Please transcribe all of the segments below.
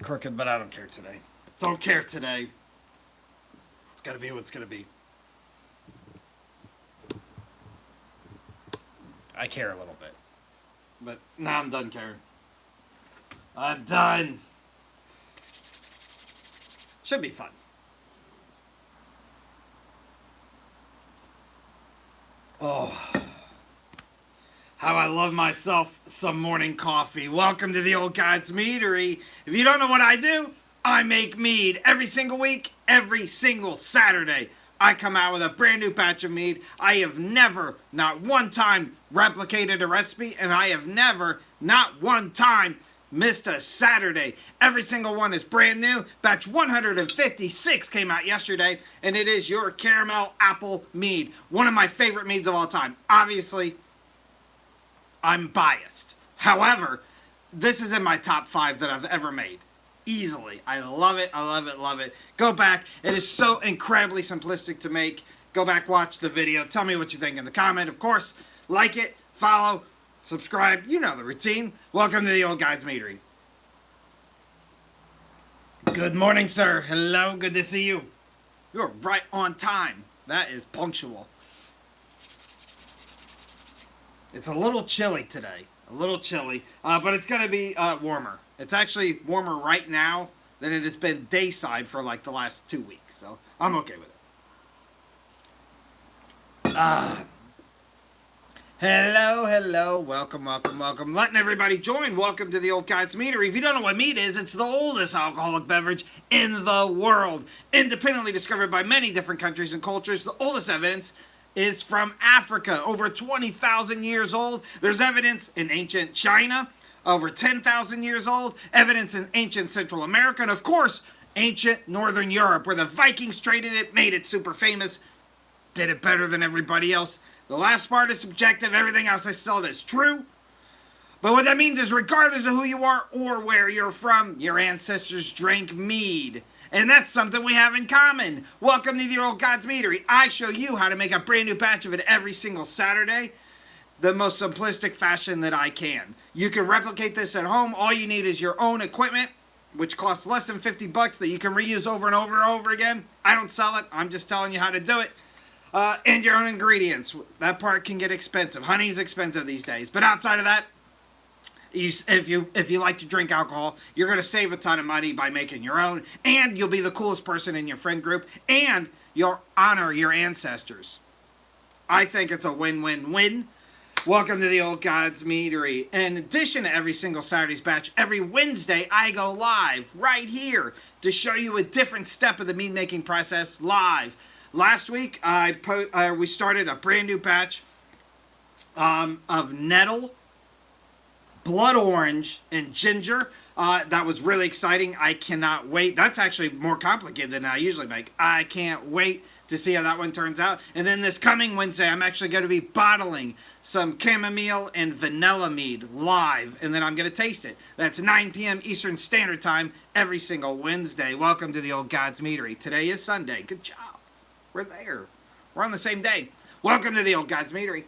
crooked, but I don't care today. Don't care today. It's gotta be what's gonna be. I care a little bit. But now I'm done caring. I'm done. Should be fun. Oh, how I love myself some morning coffee. Welcome to the Old Guy's Meadery. If you don't know what I do, I make mead every single week, every single Saturday. I come out with a brand new batch of mead. I have never, not one time, replicated a recipe, and I have never, not one time, missed a Saturday. Every single one is brand new. Batch 156 came out yesterday, and it is your caramel apple mead. One of my favorite meads of all time. Obviously, I'm biased. However, this is in my top 5 that I've ever made. Easily. I love it, I love it, love it. Go back. It is so incredibly simplistic to make. Go back, watch the video. Tell me what you think in the comment. Of course, like it, follow, subscribe. You know the routine. Welcome to the Old Guy's Meadery. Good morning, sir. Hello, good to see you. You're right on time. That is punctual. It's a little chilly today. A little chilly, but it's going to be warmer. It's actually warmer right now than it has been dayside for like the last 2 weeks. So I'm okay with it. Hello, hello. Welcome, welcome, welcome. Letting everybody join. Welcome to the Old Guy's Meadery. If you don't know what mead is, it's the oldest alcoholic beverage in the world. Independently discovered by many different countries and cultures, the oldest evidence is from Africa, over 20,000 years old. There's evidence in ancient China, over 10,000 years old, evidence in ancient Central America, and of course, ancient Northern Europe, where the Vikings traded it, made it super famous, did it better than everybody else. The last part is subjective, everything else I said is true. But what that means is regardless of who you are or where you're from, your ancestors drank mead. And that's something we have in common. Welcome to the Old Guy's Meadery. I show you how to make a brand new batch of it every single Saturday, the most simplistic fashion that I can. You can replicate this at home. All you need is your own equipment, which costs less than 50 bucks that you can reuse over and over and over again. I don't sell it. I'm just telling you how to do it. And your own ingredients. That part can get expensive. Honey is expensive these days. But outside of that, if you like to drink alcohol, you're going to save a ton of money by making your own, and you'll be the coolest person in your friend group, and you'll honor your ancestors. I think it's a win-win-win. Welcome to the Old Guy's Meadery. In addition to every single Saturday's batch, every Wednesday I go live right here to show you a different step of the mead making process live. Last week we started a brand new batch of nettle, blood orange, and ginger. That was really exciting. I cannot wait. That's actually more complicated than I usually make. I can't wait to see how that one turns out. And then this coming Wednesday, I'm actually going to be bottling some chamomile and vanilla mead live, and then I'm going to taste it. That's 9 p.m. Eastern Standard Time every single Wednesday. Welcome to the Old Guy's Meadery. Today is Sunday. Good job. We're there. We're on the same day. Welcome to the Old Guy's Meadery.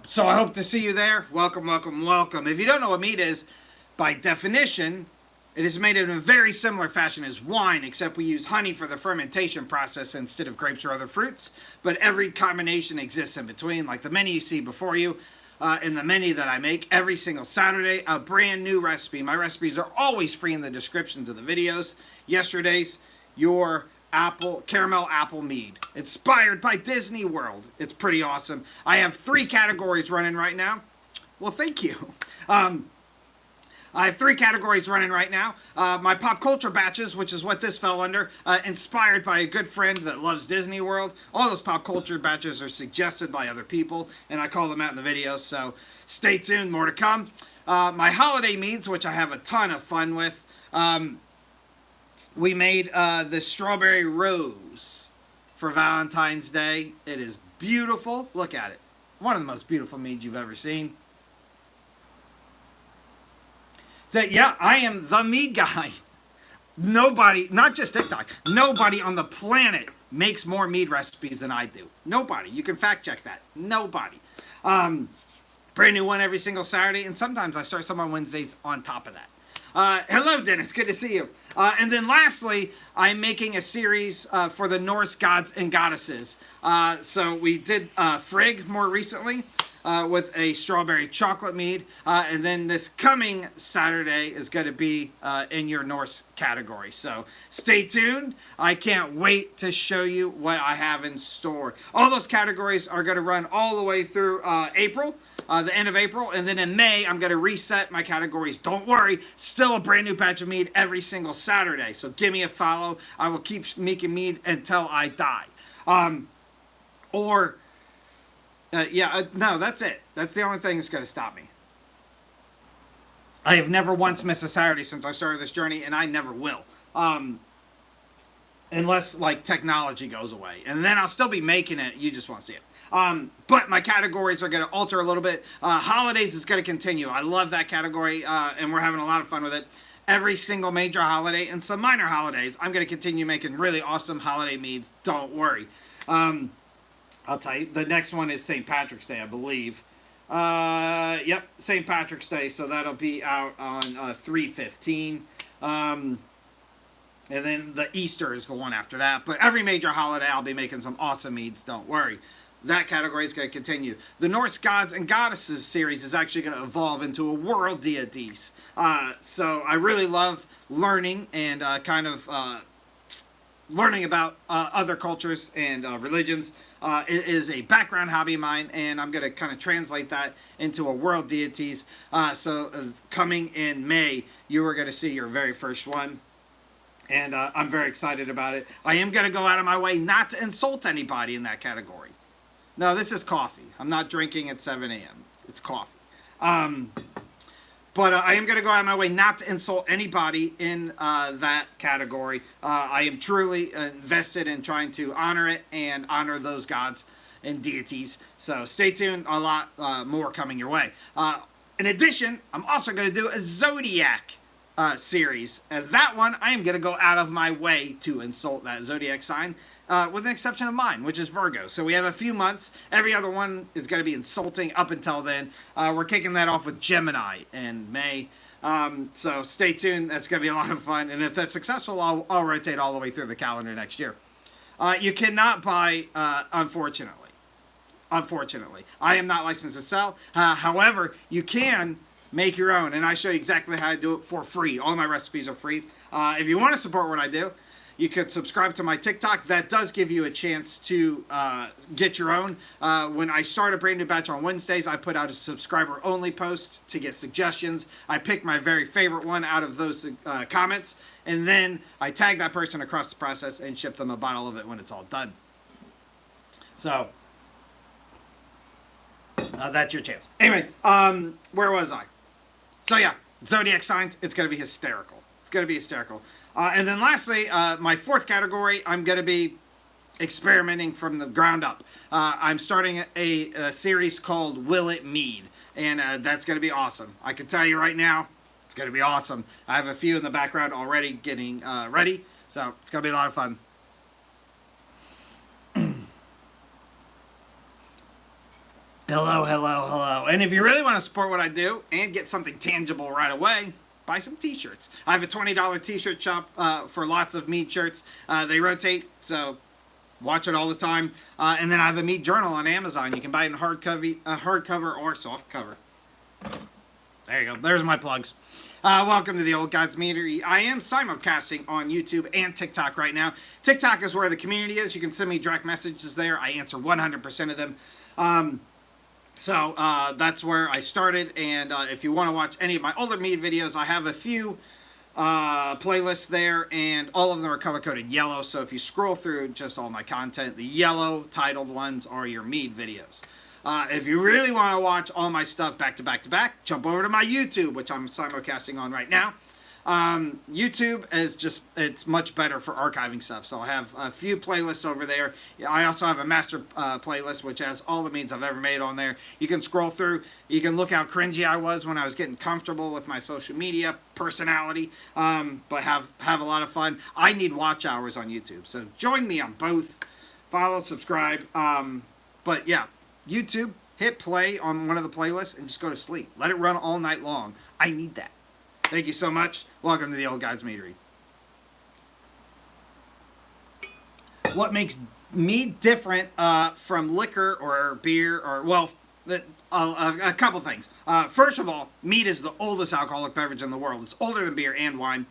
So I hope to see you there. Welcome, welcome, welcome. If you don't know what mead is, by definition, it is made in a very similar fashion as wine, except we use honey for the fermentation process instead of grapes or other fruits. But every combination exists in between, like the menu you see before you, and the menu that I make every single Saturday, a brand new recipe. My recipes are always free in the descriptions of the videos. Yesterday's, your caramel apple mead, inspired by Disney World. It's pretty awesome. I have 3 categories running right now. Well, thank you. I have 3 categories running right now. My pop culture batches, which is what this fell under, inspired by a good friend that loves Disney World. All those pop culture batches are suggested by other people, and I call them out in the videos, so stay tuned, more to come. My holiday meads, which I have a ton of fun with. We made the strawberry rose for Valentine's Day. It is beautiful. Look at it. One of the most beautiful meads you've ever seen. Yeah, I am the mead guy. Nobody, not just TikTok, nobody on the planet makes more mead recipes than I do. Nobody. You can fact check that. Nobody. Brand new one every single Saturday, and sometimes I start some on Wednesdays on top of that. Hello, Dennis. Good to see you. And then lastly, I'm making a series for the Norse gods and goddesses. So we did Frigg more recently with a strawberry chocolate mead. And then this coming Saturday is going to be in your Norse category. So stay tuned. I can't wait to show you what I have in store. All those categories are going to run all the way through April. The end of April, and then in May, I'm going to reset my categories. Don't worry, still a brand new batch of mead every single Saturday. So give me a follow. I will keep making mead until I die. No, that's it. That's the only thing that's going to stop me. I have never once missed a Saturday since I started this journey, and I never will. Unless, like, technology goes away. And then I'll still be making it. You just won't see it. But my categories are going to alter a little bit. Holidays is going to continue. I love that category, and we're having a lot of fun with it. Every single major holiday and some minor holidays, I'm going to continue making really awesome holiday meads. Don't worry. I'll tell you, the next one is St. Patrick's Day, I believe. Yep, St. Patrick's Day, so that'll be out on 3/15. And then the Easter is the one after that. But every major holiday, I'll be making some awesome meads. Don't worry. That category is going to continue. The Norse Gods and Goddesses series is actually going to evolve into a world deities. So I really love learning and learning about other cultures and religions. It is a background hobby of mine, and I'm going to kind of translate that into a world deities. Coming in May, you are going to see your very first one. And I'm very excited about it. I am going to go out of my way not to insult anybody in that category. No, this is coffee. I'm not drinking at 7 a.m. It's coffee. But I am going to go out of my way not to insult anybody in that category. I am truly invested in trying to honor it and honor those gods and deities. So stay tuned. A lot more coming your way. In addition, I'm also going to do a Zodiac series. And that one, I am going to go out of my way to insult that Zodiac sign. With an exception of mine, which is Virgo. So we have a few months. Every other one is going to be insulting up until then. We're kicking that off with Gemini in May. So stay tuned. That's going to be a lot of fun. And if that's successful, I'll rotate all the way through the calendar next year. You cannot buy, unfortunately. Unfortunately. I am not licensed to sell. However, you can make your own. And I show you exactly how to do it for free. All my recipes are free. If you want to support what I do, you could subscribe to my TikTok. That does give you a chance to get your own. When I start a brand new batch on Wednesdays, I put out a subscriber-only post to get suggestions. I pick my very favorite one out of those comments, and then I tag that person across the process and ship them a bottle of it when it's all done. So, that's your chance. Anyway, where was I? So yeah, Zodiac signs, it's going to be hysterical. It's going to be hysterical. And then lastly, my fourth category, I'm going to be experimenting from the ground up. I'm starting a series called Will It Mead? And that's going to be awesome. I can tell you right now, it's going to be awesome. I have a few in the background already getting ready. So it's going to be a lot of fun. Hello, hello, hello. And if you really want to support what I do and get something tangible right away, buy some t-shirts. I have a $20 t-shirt shop for lots of mead shirts. They rotate, so watch it all the time. And then I have a mead journal on Amazon. You can buy it in hardcover or softcover. There you go. There's my plugs. Welcome to the Old Guys Meadery. I am simulcasting on YouTube and TikTok right now. TikTok is where the community is. You can send me direct messages there. I answer 100% of them. So that's where I started, and if you want to watch any of my older mead videos, I have a few playlists there, and all of them are color-coded yellow, so if you scroll through just all my content, the yellow titled ones are your mead videos. If you really want to watch all my stuff back to back to back, jump over to my YouTube, which I'm simulcasting on right now. YouTube is just, it's much better for archiving stuff. So I have a few playlists over there. I also have a master playlist, which has all the meads I've ever made on there. You can scroll through. You can look how cringy I was when I was getting comfortable with my social media personality, but have a lot of fun. I need watch hours on YouTube. So join me on both. Follow, subscribe. But yeah, YouTube, hit play on one of the playlists and just go to sleep. Let it run all night long. I need that. Thank you so much. Welcome to the Old Guys Meadery. What makes mead different from liquor or beer or, well, a couple things. First of all, mead is the oldest alcoholic beverage in the world. It's older than beer and wine.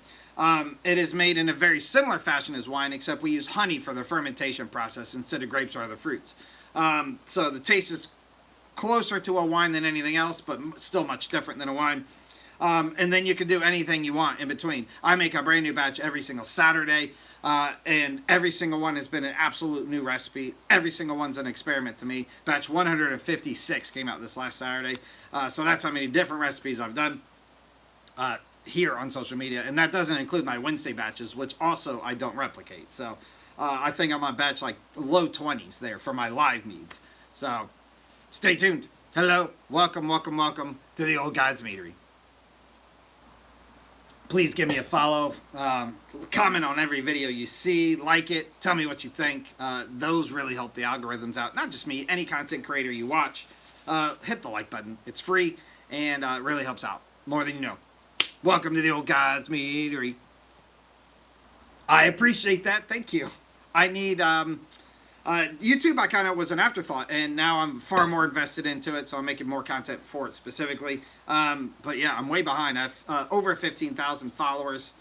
It is made in a very similar fashion as wine, except we use honey for the fermentation process instead of grapes or other fruits. So the taste is closer to a wine than anything else, but still much different than a wine. And then you can do anything you want in between. I make a brand new batch every single Saturday, and every single one has been an absolute new recipe. Every single one's an experiment to me. Batch 156 came out this last Saturday. So that's how many different recipes I've done here on social media. And that doesn't include my Wednesday batches, which also I don't replicate. So I think I'm on batch like low 20s there for my live meads. So stay tuned. Hello, welcome, welcome, welcome to the Old Guys Meadery. Please give me a follow, comment on every video you see, like it, tell me what you think. Those really help the algorithms out. Not just me, any content creator you watch. Hit the like button. It's free, and it really helps out. More than you know. Welcome to the Old Guys Meadery. I appreciate that. Thank you. I need... YouTube, I kind of was an afterthought, and now I'm far more invested into it, so I'm making more content for it specifically. But yeah, I'm way behind. I've over 15,000 followers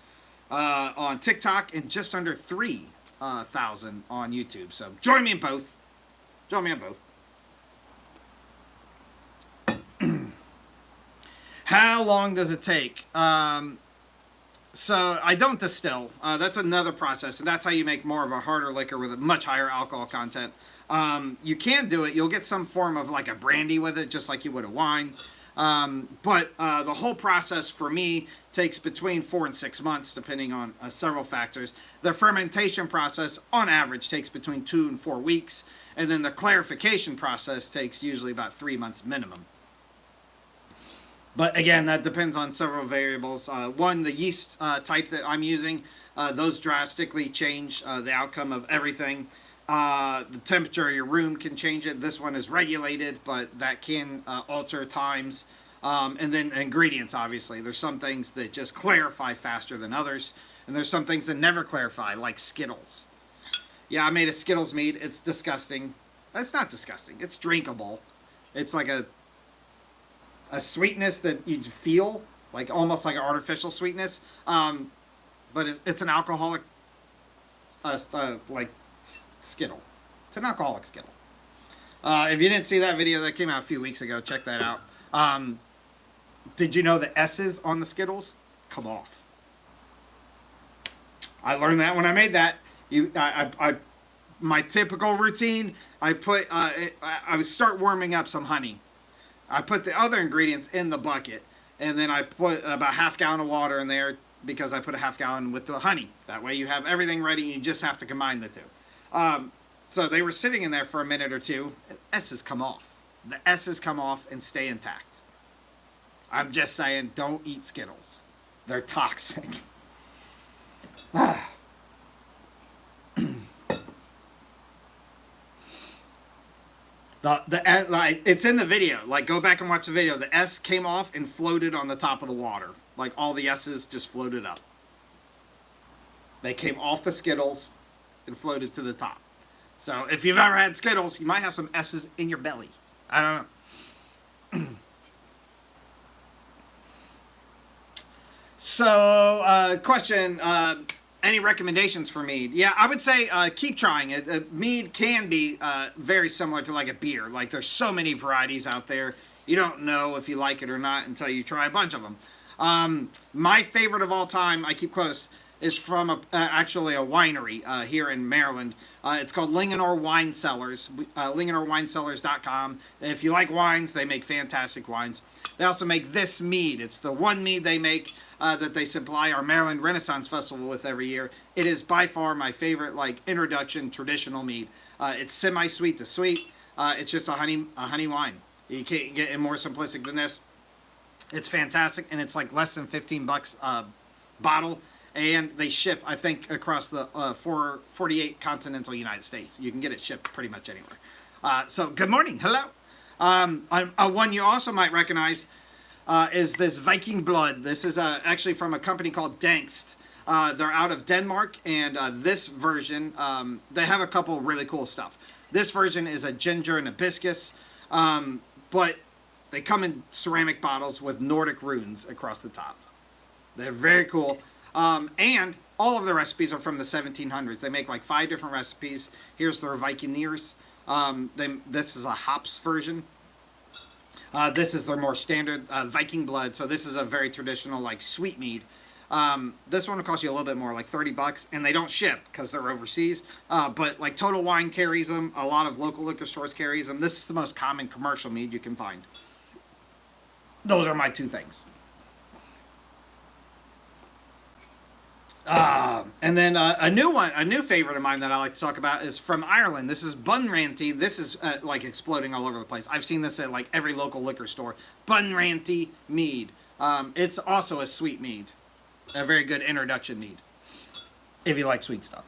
on TikTok and just under 3,000 on YouTube. So join me in both. Join me in both. How long does it take? So I don't distill. That's another process, and that's how you make more of a harder liquor with a much higher alcohol content. You can do it. You'll get some form of like a brandy with it, just like you would a wine. But the whole process for me takes between 4 and 6 months, depending on several factors. The fermentation process, on average, takes between 2 and 4 weeks, and then the clarification process takes usually about 3 months minimum. But again, that depends on several variables. One, the yeast type that I'm using, those drastically change the outcome of everything. The temperature of your room can change it. This one is regulated, but that can alter times. And then ingredients, obviously. There's some things that just clarify faster than others. And there's some things that never clarify, like Skittles. Yeah, I made a Skittles mead. It's disgusting. It's not disgusting. It's drinkable. It's like a sweetness that you feel, like almost like an artificial sweetness, but it's an alcoholic, like Skittle. It's an alcoholic Skittle. If you didn't see that video that came out a few weeks ago, check that out. Did you know the S's on the Skittles come off? I learned that when I made that. My typical routine, I would start warming up some honey. I put the other ingredients in the bucket, and then I put about half gallon of water in there because I put a half gallon with the honey. That way you have everything ready, and you just have to combine the two. So they were sitting in there for a minute or two, and S's come off. The S's come off and stay intact. I'm just saying, don't eat Skittles. They're toxic. It's in the video. Like, go back and watch the video. The S came off and floated on the top of the water. Like, all the S's just floated up. They came off the Skittles and floated to the top. So, if you've ever had Skittles, you might have some S's in your belly. I don't know. So, question... any recommendations for mead? Yeah, I would say keep trying it. Mead can be very similar to like a beer. Like, there's so many varieties out there. You don't know if you like it or not until you try a bunch of them. My favorite of all time, I keep close, is from actually a winery here in Maryland. It's called Linganore Wine Cellars. LinganoreWineCellars.com. If you like wines, they make fantastic wines. They also make this mead. It's the one mead they make that they supply our Maryland Renaissance Festival with every year. It is by far my favorite, like, introduction traditional mead. It's semi-sweet to sweet. It's just a honey wine. You can't get it more simplistic than this. It's fantastic, and it's like less than $15 a bottle. And they ship, I think, across the 48 continental United States. You can get it shipped pretty much anywhere. So, good morning. Hello. One you also might recognize is this Viking Blood. This is actually from a company called Dangst. They're out of Denmark, and this version, they have a couple really cool stuff. This version is a ginger and hibiscus, but they come in ceramic bottles with Nordic runes across the top. They're very cool. And all of the recipes are from the 1700s. They make like 5 different recipes. Here's their Vikingers. This is a hops version. This is their more standard Viking Blood. So this is a very traditional like sweet mead. This one will cost you a little bit more, like $30, and they don't ship because they're overseas. But like Total Wine carries them. A lot of local liquor stores carries them. This is the most common commercial mead you can find. Those are my 2 things. And then a new favorite of mine that I like to talk about is from Ireland. This is Bunranty. This is like exploding all over the place. I've seen this at like every local liquor store. Bunranty mead. It's also a sweet mead. A very good introduction mead. If you like sweet stuff.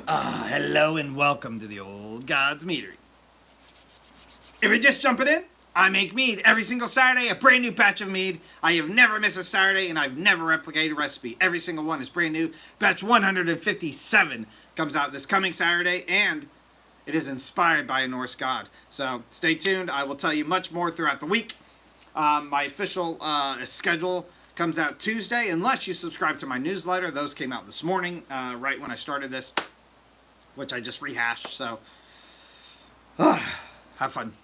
Hello and welcome to the Old Gods Meadery. If you're just jumping in, I make mead every single Saturday, a brand new batch of mead. I have never missed a Saturday, and I've never replicated a recipe. Every single one is brand new. Batch 157 comes out this coming Saturday, and it is inspired by a Norse god. So stay tuned. I will tell you much more throughout the week. My official schedule comes out Tuesday, unless you subscribe to my newsletter. Those came out this morning, right when I started this, which I just rehashed. So have fun.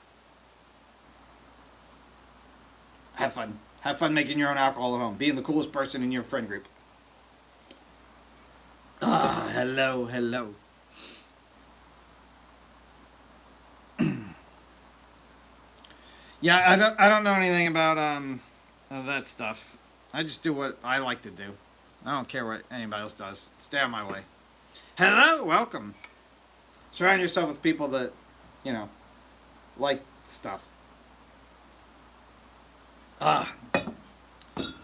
Have fun. Have fun making your own alcohol at home. Being the coolest person in your friend group. Hello, hello. Yeah, I don't know anything about that stuff. I just do what I like to do. I don't care what anybody else does. Stay out of my way. Hello, welcome. Surround yourself with people that, you know, like stuff.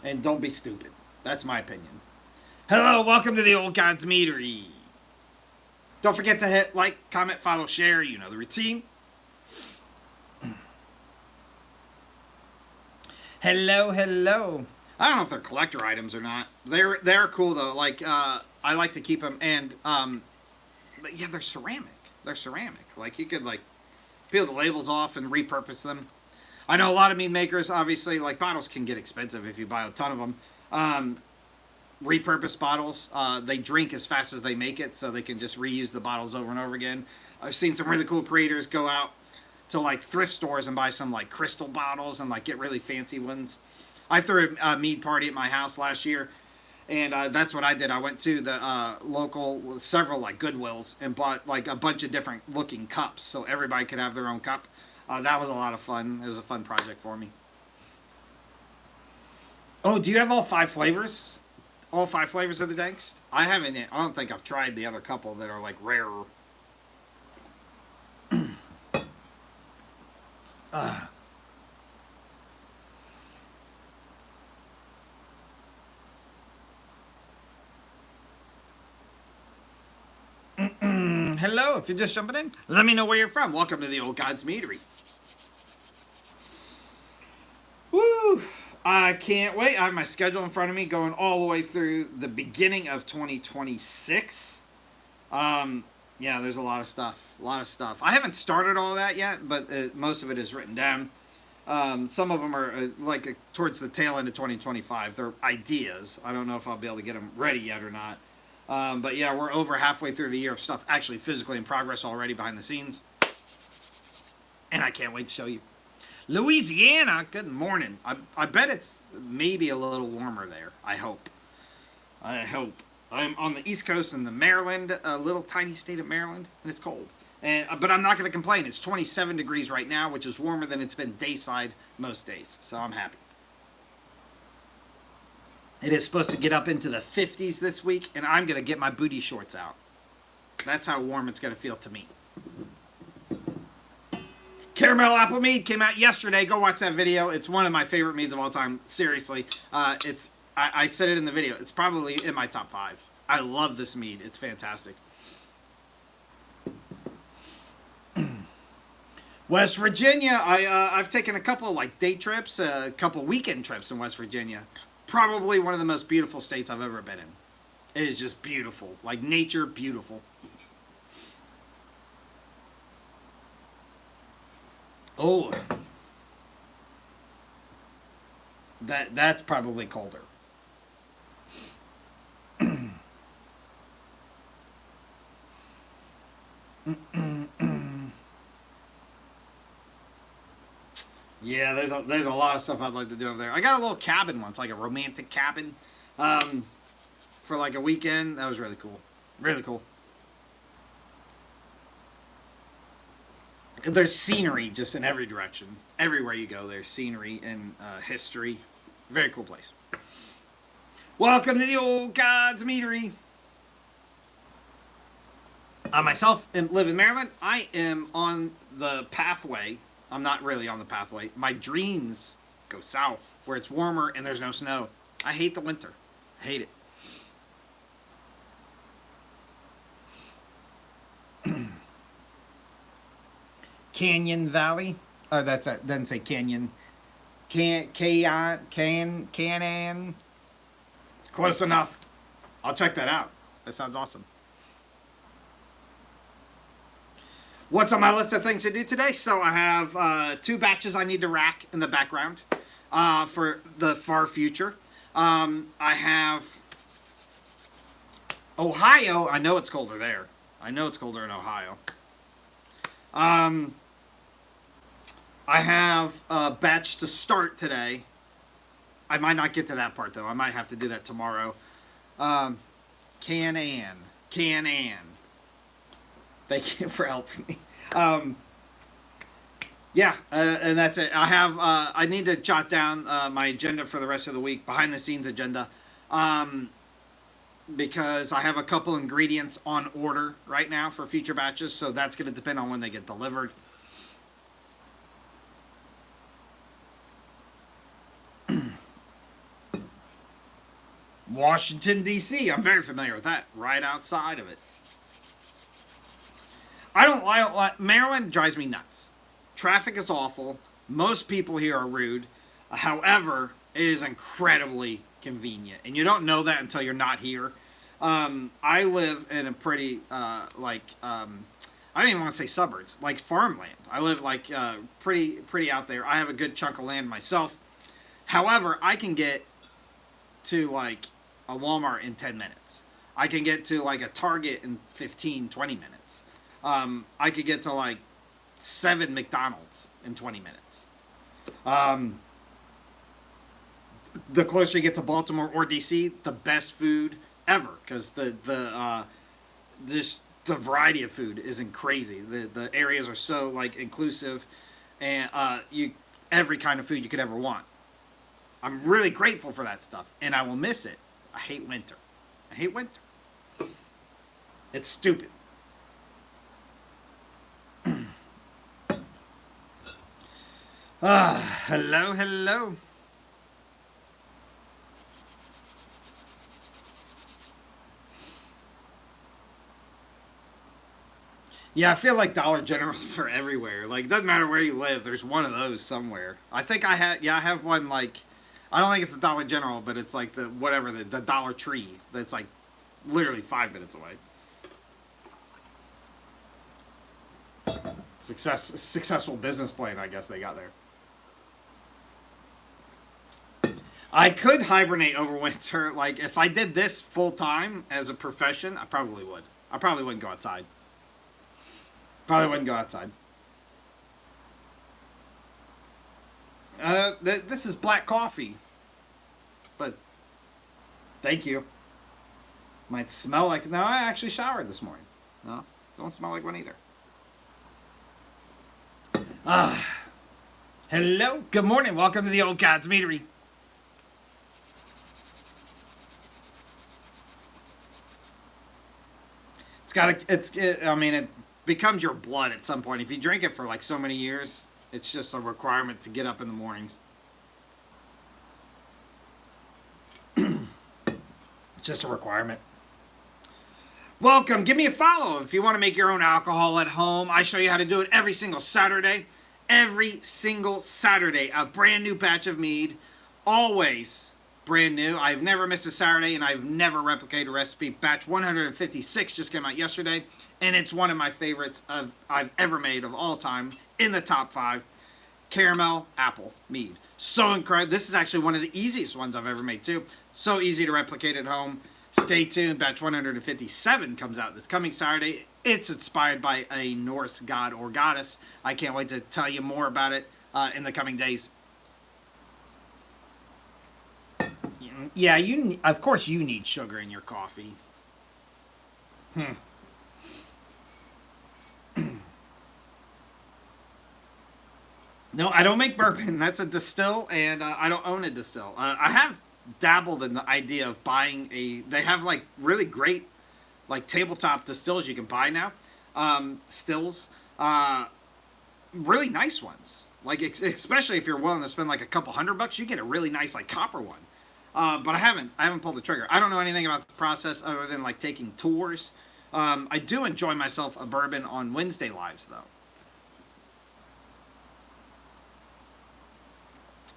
And don't be stupid. That's my opinion. Hello, welcome to the Old Gods Meadery. Don't forget to hit like, comment, follow, share. You know the routine. Hello, hello. I don't know if they're collector items or not. They're cool though. Like I like to keep them, and but yeah, they're ceramic. They're ceramic. Like you could like peel the labels off and repurpose them. I know a lot of mead makers, obviously, like bottles can get expensive if you buy a ton of them. Repurposed bottles, they drink as fast as they make it, so they can just reuse the bottles over and over again. I've seen some really cool creators go out to like thrift stores and buy some like crystal bottles and like get really fancy ones. I threw a mead party at my house last year, and that's what I did. I went to the local, several like Goodwills, and bought like a bunch of different looking cups so everybody could have their own cup. That was a lot of fun. It was a fun project for me. Oh, do you have all 5 flavors? All 5 flavors of the Dangst? I haven't. I don't think I've tried the other couple that are like rarer. Hello, if you're just jumping in, let me know where you're from. Welcome to the Old Gods Meadery. Woo! I can't wait. I have my schedule in front of me going all the way through the beginning of 2026. Yeah, there's a lot of stuff. A lot of stuff. I haven't started all that yet, but most of it is written down. Some of them are like towards the tail end of 2025. They're ideas. I don't know if I'll be able to get them ready yet or not. But yeah, we're over halfway through the year of stuff actually physically in progress already behind the scenes. And I can't wait to show you. Louisiana, good morning. I bet it's maybe a little warmer there. I hope. I hope. I'm on the East Coast in the Maryland, a little tiny state of Maryland, and it's cold. But I'm not going to complain. It's 27 degrees right now, which is warmer than it's been dayside most days. So I'm happy. It is supposed to get up into the 50s this week, and I'm going to get my booty shorts out. That's how warm it's going to feel to me. Caramel Apple Mead came out yesterday. Go watch that video. It's one of my favorite meads of all time. Seriously. It's I said it in the video. It's probably in my top 5. I love this mead. It's fantastic. West Virginia. I've taken a couple of like day trips, a couple weekend trips in West Virginia. Probably one of the most beautiful states I've ever been in. It is just beautiful, like nature, beautiful. Oh, that's probably colder. Yeah, there's a lot of stuff I'd like to do over there. I got a little cabin once, like a romantic cabin, for like a weekend. That was really cool. Really cool. There's scenery just in every direction. Everywhere you go, there's scenery and history. Very cool place. Welcome to the Old Gods Meadery. I myself live in Maryland. I am on the pathway. I'm not really on the pathway. My dreams go south, where it's warmer and there's no snow. I hate the winter. I hate it. Canyon Valley. Oh, that's it. Doesn't say canyon. Canon. Close enough. I'll check that out. That sounds awesome. What's on my list of things to do today? So I have 2 batches I need to rack in the background for the far future. I have Ohio. I know it's colder there. I know it's colder in Ohio. I have a batch to start today. I might not get to that part though. I might have to do that tomorrow. Can-An. Thank you for helping me. Yeah, and that's it. I need to jot down my agenda for the rest of the week, behind the scenes agenda, because I have a couple ingredients on order right now for future batches, so that's going to depend on when they get delivered. Washington, D.C. I'm very familiar with that. Right outside of it. I don't like Maryland. Drives me nuts. Traffic is awful. Most people here are rude. However, it is incredibly convenient, and you don't know that until you're not here. I live in a pretty I don't even want to say suburbs, like farmland. I live like pretty out there. I have a good chunk of land myself. However, I can get to like a Walmart in 10 minutes. I can get to like a Target in 15, 20 minutes. I could get to like 7 McDonald's in 20 minutes. The closer you get to Baltimore or DC, the best food ever, because the variety of food isn't crazy. The areas are so like inclusive, and every kind of food you could ever want. I'm really grateful for that stuff, and I will miss it. I hate winter. It's stupid. Hello. Yeah, I feel like Dollar Generals are everywhere. Like, it doesn't matter where you live, there's one of those somewhere. I think I have one, like, I don't think it's the Dollar General, but it's like the Dollar Tree that's like literally 5 minutes away. Successful business plan, I guess they got there. I could hibernate over winter. Like, if I did this full time as a profession, I probably would. I probably wouldn't go outside. This is black coffee. But, thank you. Might smell like... No, I actually showered this morning. No, don't smell like one either. Hello. Good morning. Welcome to the Old Gods Meadery. It becomes your blood at some point. If you drink it for like so many years, it's just a requirement to get up in the mornings. It's just a requirement. Welcome. Give me a follow if you want to make your own alcohol at home. I show you how to do it every single Saturday. Every single Saturday, a brand new batch of mead. Always brand new. I've never missed a Saturday, and I've never replicated a recipe. Batch 156 just came out yesterday, and it's one of my favorites I've ever made of all time, in the top 5. Caramel apple mead. So incredible. This is actually one of the easiest ones I've ever made, too. So easy to replicate at home. Stay tuned. Batch 157 comes out this coming Saturday. It's inspired by a Norse god or goddess. I can't wait to tell you more about it in the coming days. Yeah, of course you need sugar in your coffee. No, I don't make bourbon. That's a distill, and I don't own a distill. I have dabbled in the idea of buying they have like really great like tabletop distills you can buy now, stills, really nice ones, like especially if you're willing to spend like a couple $100, you get a really nice like copper one, but I haven't pulled the trigger. I don't know anything about the process other than like taking tours. I do enjoy myself a bourbon on Wednesday lives though.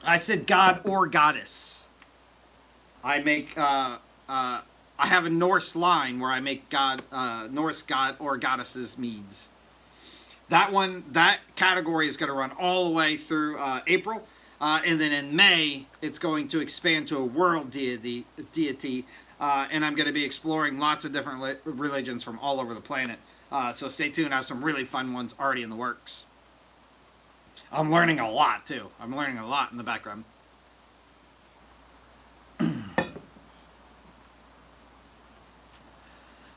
I said god or goddess. I make, I have a Norse line where I make Norse god or goddesses meads. That category is going to run all the way through April. And then in May, it's going to expand to a world deity. And I'm going to be exploring lots of different religions from all over the planet. So stay tuned. I have some really fun ones already in the works. I'm learning a lot, too. I'm learning a lot in the background.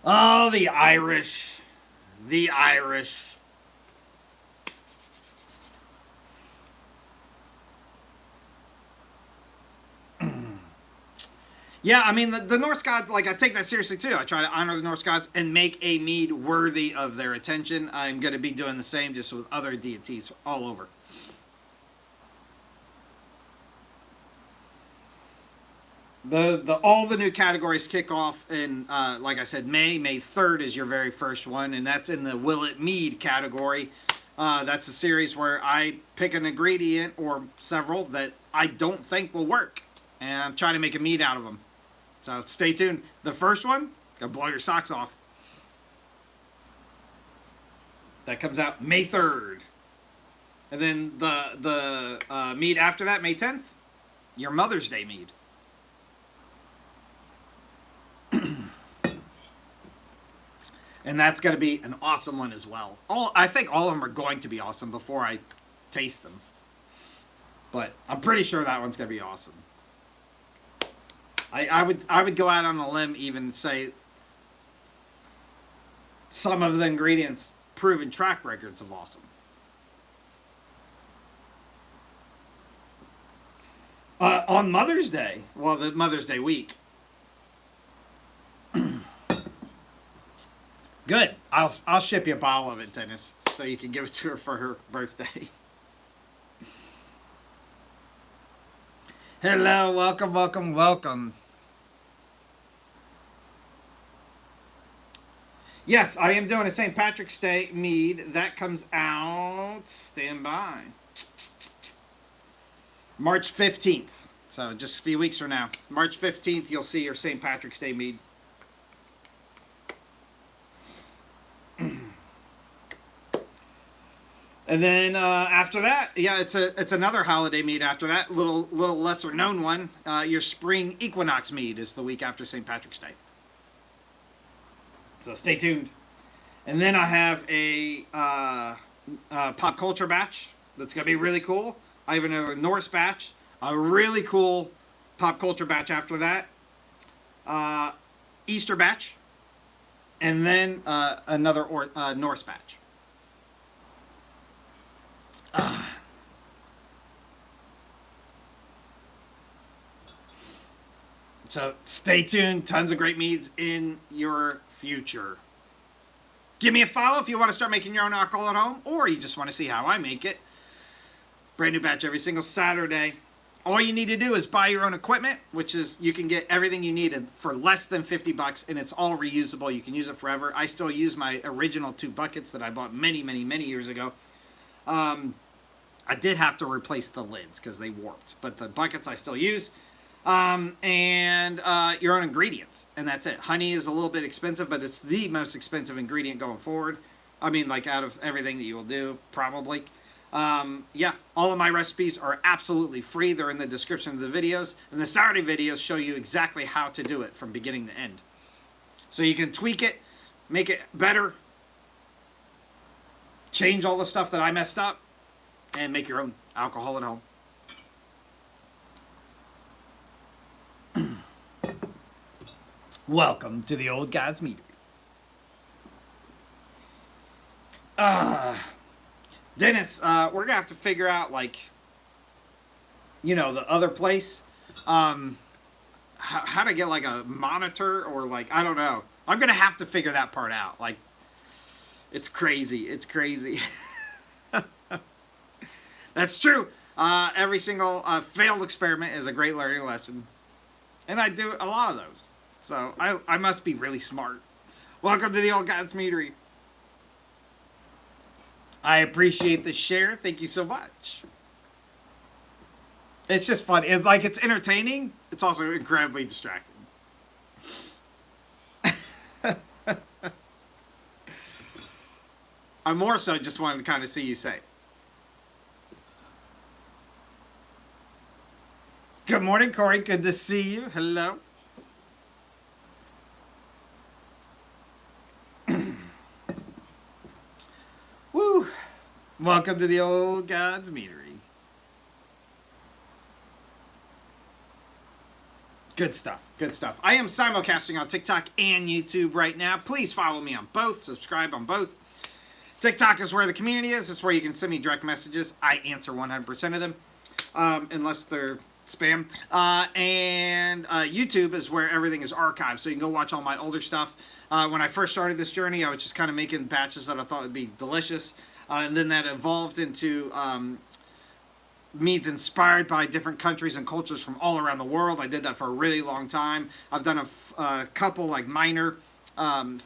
Oh, the Irish. The Irish. Yeah, I mean, the Norse gods, like, I take that seriously, too. I try to honor the Norse gods and make a mead worthy of their attention. I'm going to be doing the same just with other deities all over. All the new categories kick off in, like I said, May 3rd is your very first one, and that's in the Will It Mead category. That's a series where I pick an ingredient or several that I don't think will work, and I'm trying to make a mead out of them. So stay tuned. The first one, gonna blow your socks off. That comes out May 3rd. And then the mead after that, May 10th, your Mother's Day mead. And that's going to be an awesome one as well. I think all of them are going to be awesome before I taste them. But I'm pretty sure that one's going to be awesome. I would go out on a limb even say some of the ingredients proven track records of awesome. On Mother's Day, well, the Mother's Day week. Good. I'll ship you a bottle of it, Dennis, so you can give it to her for her birthday. Hello, welcome, welcome, welcome. Yes, I am doing a St. Patrick's Day mead. That comes out, stand by, March 15th. So just a few weeks from now. March 15th, you'll see your St. Patrick's Day mead. And then after that, yeah, it's another holiday mead after that, little lesser known one. Your spring equinox mead is the week after St. Patrick's Day. So stay tuned. And then I have a pop culture batch that's going to be really cool. I have another Norse batch, a really cool pop culture batch after that, Easter batch, and then another Norse batch. So stay tuned. Tons of great meads in your future. Give me a follow if you want to start making your own alcohol at home, or you just want to see how I make it. Brand new batch every single Saturday. All you need to do is buy your own equipment, which is you can get everything you need for less than $50, and it's all reusable. You can use it forever. I still use my original 2 buckets that I bought many, many, many years ago. I did have to replace the lids because they warped, but the buckets I still use. And your own ingredients, and that's it. Honey is a little bit expensive, but it's the most expensive ingredient going forward. I mean, like, out of everything that you will do, probably. Yeah, all of my recipes are absolutely free. They're in the description of the videos, and the Saturday videos show you exactly how to do it from beginning to end. So you can tweak it, make it better, change all the stuff that I messed up, and make your own alcohol at home. Welcome to the Old God's Meadery. Dennis, we're going to have to figure out, like, you know, the other place. How to get, like, a monitor or, like, I don't know. I'm going to have to figure that part out. Like, it's crazy. It's crazy. That's true. Every single failed experiment is a great learning lesson. And I do a lot of those. So I must be really smart. Welcome to the Old God's Meadery. I appreciate the share. Thank you so much. It's just fun. It's like, it's entertaining. It's also incredibly distracting. I more so just wanted to kind of see you say it. Good morning, Corey. Good to see you. Hello. Woo. Welcome to the Old God's Meadery. Good stuff. Good stuff. I am simulcasting on TikTok and YouTube right now. Please follow me on both. Subscribe on both. TikTok is where the community is. It's where you can send me direct messages. I answer 100% of them, unless they're spam. And YouTube is where everything is archived, so you can go watch all my older stuff. When I first started this journey, I was just kind of making batches that I thought would be delicious, and then that evolved into meads inspired by different countries and cultures from all around the world. I did that for a really long time. I've done a couple, like, minor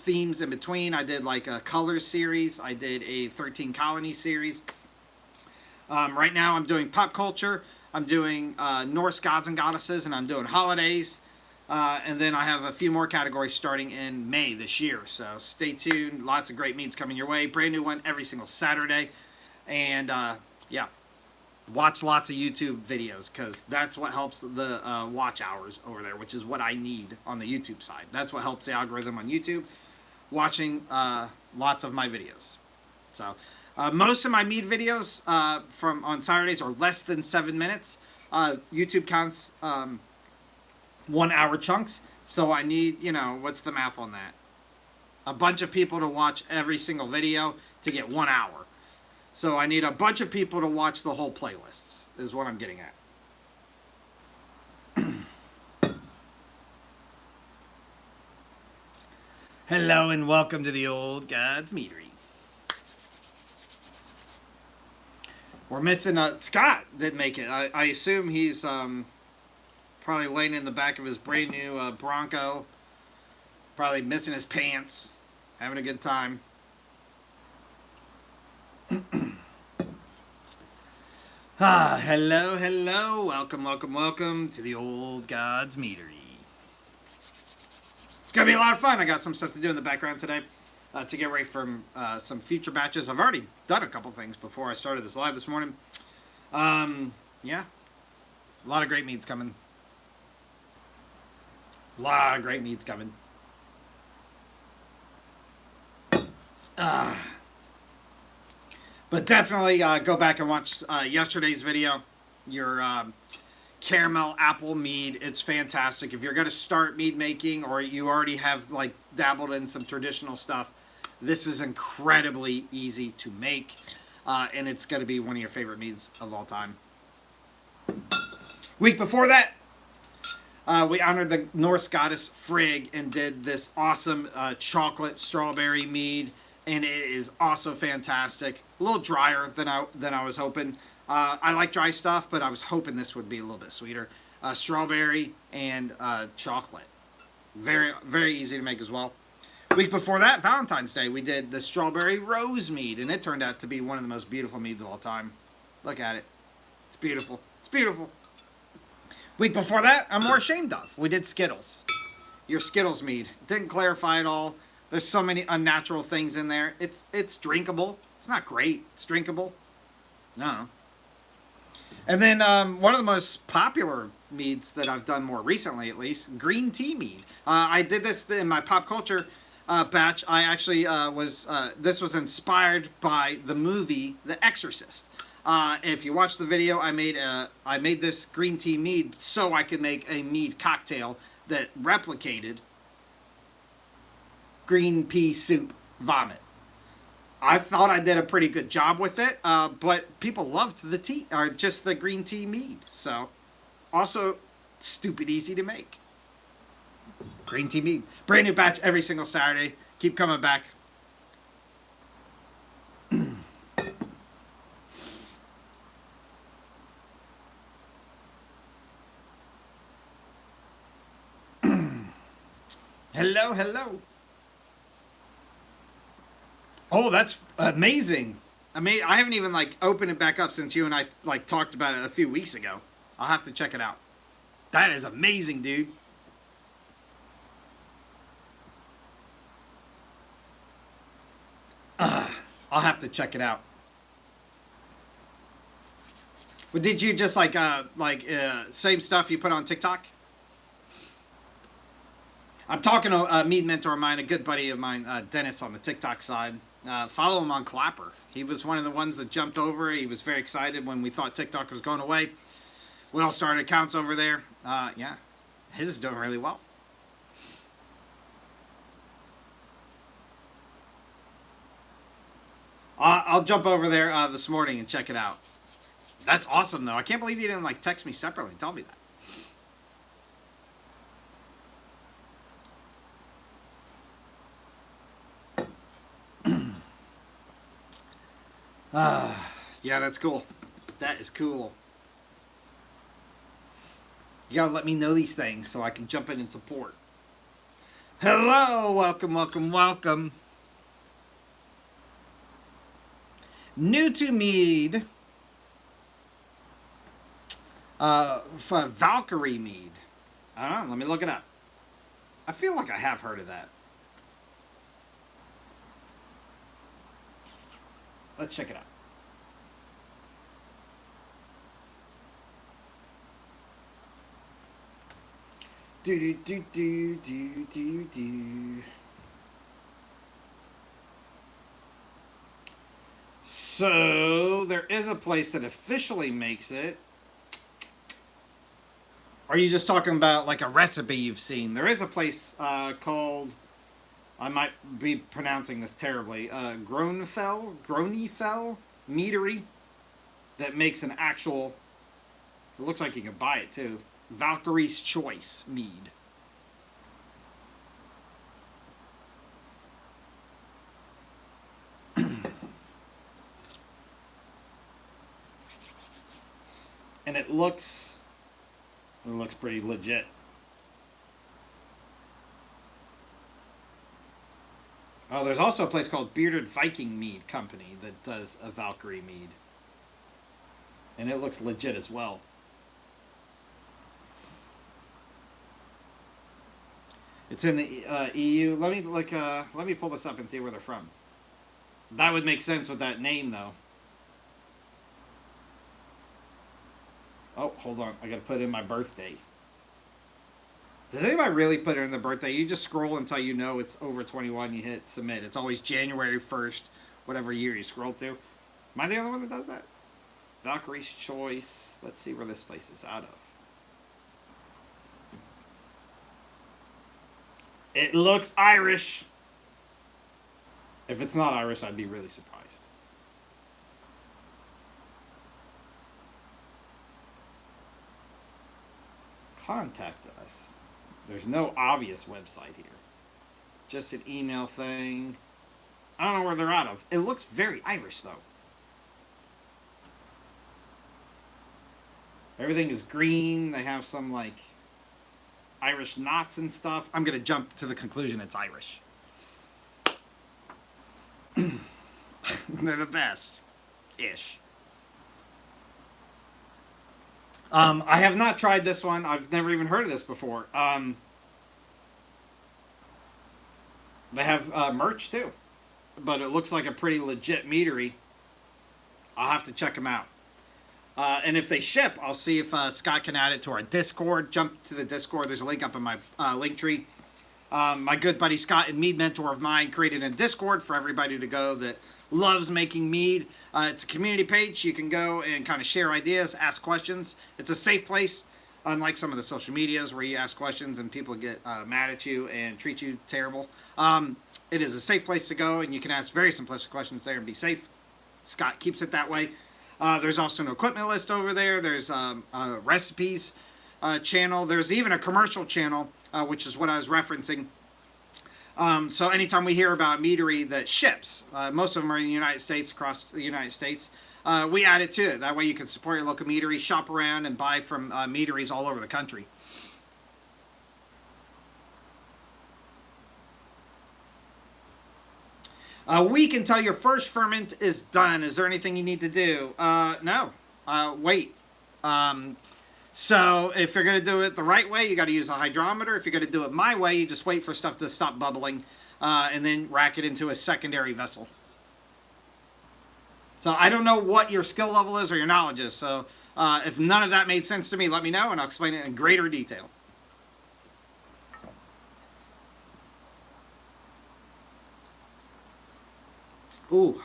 themes in between. I did, like, a colors series. I did a 13 colony series. Right now I'm doing pop culture. I'm doing Norse gods and goddesses, and I'm doing holidays. And then I have a few more categories starting in May this year. So stay tuned. Lots of great meads coming your way. Brand new one every single Saturday. And yeah, watch lots of YouTube videos, because that's what helps the watch hours over there, which is what I need on the YouTube side. That's what helps the algorithm on YouTube, watching lots of my videos. So most of my mead videos from on Saturdays are less than 7 minutes. YouTube counts 1 hour chunks, so I need, you know, what's the math on that? A bunch of people to watch every single video to get 1 hour. So I need a bunch of people to watch the whole playlists, is what I'm getting at. Hello and welcome to the Old God's Meadery. We're missing Scott didn't make it. I assume he's probably laying in the back of his brand new Bronco, probably missing his pants, having a good time. Hello, hello. Welcome, welcome, welcome to the Old God's Meadery. It's going to be a lot of fun. I got some stuff to do in the background today to get ready from some future batches. I've already done a couple things before I started this live this morning. Yeah, a lot of great meads coming. A lot of great meads coming. But definitely go back and watch yesterday's video. Your caramel apple mead. It's fantastic. If you're going to start mead making, or you already have, like, dabbled in some traditional stuff, this is incredibly easy to make. And it's going to be one of your favorite meads of all time. Week before that, we honored the Norse goddess Frigg and did this awesome chocolate strawberry mead. And it is also fantastic. A little drier than I was hoping. I like dry stuff, but I was hoping this would be a little bit sweeter. Strawberry and chocolate. Very, very easy to make as well. Week before that, Valentine's Day, we did the strawberry rose mead, and it turned out to be one of the most beautiful meads of all time. Look at it. It's beautiful. It's beautiful. Week before that, I'm more ashamed of. We did Skittles. Your Skittles mead. Didn't clarify at all. There's so many unnatural things in there. It's drinkable. It's not great. It's drinkable. No. And then one of the most popular meads that I've done more recently, at least, green tea mead. I did this in my pop culture batch. I actually this was inspired by the movie The Exorcist. If you watch the video, I made this green tea mead so I could make a mead cocktail that replicated green pea soup vomit. I thought I did a pretty good job with it, but people loved the tea, or just the green tea mead. So, also, stupid easy to make. Green tea mead. Brand new batch every single Saturday. Keep coming back. Hello, hello. Oh, that's amazing. I haven't even like opened it back up since you and I like talked about it a few weeks ago. I'll have to check it out. That is amazing, dude. I'll have to check it out. But did you just like same stuff you put on TikTok? I'm talking to a mead mentor of mine, a good buddy of mine, Dennis, on the TikTok side. Follow him on Clapper. He was one of the ones that jumped over. He was very excited when we thought TikTok was going away. We all started accounts over there. Yeah, his is doing really well. I'll jump over there this morning and check it out. That's awesome, though. I can't believe you didn't like text me separately and tell me that. Yeah, that's cool. That is cool. You gotta let me know these things so I can jump in and support. Hello, welcome, welcome, welcome. New to mead. For Valkyrie mead. I don't know, let me look it up. I feel like I have heard of that. Let's check it out. Do do do do do do do. So there is a place that officially makes it. Are you just talking about like a recipe you've seen? There is a place called, I might be pronouncing this terribly, Gronefell Meadery, that makes an actual, it looks like you can buy it too, Valkyrie's Choice mead. And it looks pretty legit. Oh, there's also a place called Bearded Viking Mead Company that does a Valkyrie mead. And it looks legit as well. It's in the EU. Let me pull this up and see where they're from. That would make sense with that name, though. Oh, hold on. I gotta put in my birthday. Does anybody really put in the birthday? You just scroll until you know it's over 21. You hit submit. It's always January 1st, whatever year you scroll to. Am I the only one that does that? Valkyrie's Choice. Let's see where this place is out of. It looks Irish. If it's not Irish, I'd be really surprised. Contact us. There's no obvious website here. Just an email thing. I don't know where they're out of. It looks very Irish, though. Everything is green. They have some like Irish knots and stuff. I'm gonna jump to the conclusion it's Irish. They're the best, ish. I have not tried this one. I've never even heard of this before. They have merch too, but it looks like a pretty legit meadery. I'll have to check them out. And if they ship, I'll see if Scott can add it to our Discord. Jump to the Discord. There's a link up in my link tree. My good buddy Scott and mead mentor of mine created a Discord for everybody to go that loves making mead. It's a community page. You can go and kind of share ideas, ask questions. It's a safe place, unlike some of the social medias where you ask questions and people get mad at you and treat you terrible. It is a safe place to go, and you can ask very simplistic questions there and be safe. Scott keeps it that way. There's also an equipment list over there. There's a recipes channel. There's even a commercial channel, which is what I was referencing. So anytime we hear about meadery that ships, most of them are in the United States, across the United States, we add it to it. That way you can support your local meadery, shop around, and buy from meaderies all over the country. A week until your first ferment is done. Is there anything you need to do? No. Wait. So if you're going to do it the right way, you got to use a hydrometer. If you're going to do it my way, you just wait for stuff to stop bubbling and then rack it into a secondary vessel. So I don't know what your skill level is or your knowledge is. So if none of that made sense to me, let me know and I'll explain it in greater detail. Ooh,